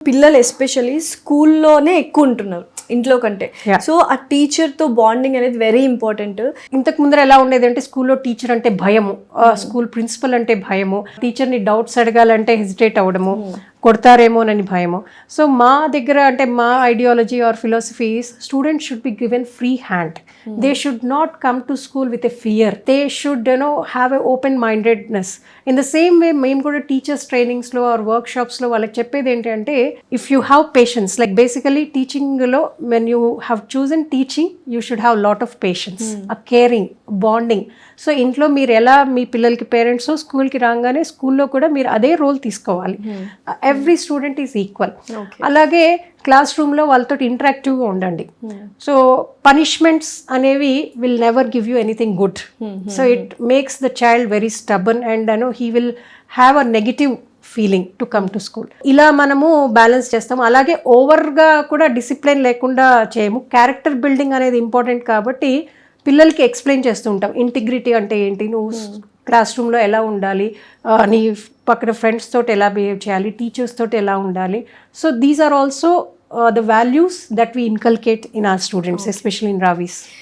పిల్లలు ఎస్పెషల్లీ స్కూల్లోనే ఎక్కువ ఉంటున్నారు ఇంట్లో కంటే. సో ఆ టీచర్తో బాండింగ్ అనేది వెరీ ఇంపార్టెంట్. ఇంతకు ముందర ఎలా ఉండేది అంటే స్కూల్లో టీచర్ అంటే భయము, స్కూల్ ప్రిన్సిపల్ అంటే భయము, టీచర్ని డౌట్స్ అడగాలంటే హెసిటేట్ అవ్వడము, కొడతారేమోనని భయము. సో మా దగ్గర అంటే మా ideology or philosophy is students should be given free hand. They should not come to school with a fear. They should have a open mindedness. In the same way మేము కూడా teachers ట్రైనింగ్స్లో are work షాప్స్లో వాళ్ళకి చెప్పేది ఏంటంటే if you have patience, like basically టీచింగ్లో when you have chosen teaching you should have lot of patience, a caring, bonding. So ఇంట్లో మీరు ఎలా మీ పిల్లలకి పేరెంట్స్ స్కూల్కి రాగానే స్కూల్లో కూడా మీరు అదే రోల్ తీసుకోవాలి. Every student is equal. అలాగే క్లాస్ రూమ్లో వాళ్ళతో ఇంటరాక్టివ్గా ఉండండి. సో పనిష్మెంట్స్ అనేవి will never give you anything good. So it makes the child very stubborn and he will have a negative feeling to come to school. ఇలా మనము balance చేస్తాము. అలాగే ఓవర్గా కూడా డిసిప్లిన్ లేకుండా చేయము. క్యారెక్టర్ బిల్డింగ్ అనేది ఇంపార్టెంట్ కాబట్టి పిల్లలకి ఎక్స్ప్లెయిన్ చేస్తూ ఉంటాం. ఇంటిగ్రిటీ అంటే ఏంటి, నువ్వు క్లాస్ రూమ్లో ఎలా ఉండాలి, నీ పక్కన ఫ్రెండ్స్ తోటి ఎలా బిహేవ్ చేయాలి, టీచర్స్ తోటి ఎలా ఉండాలి. So these are also the values that we inculcate in our students, especially in Ravis.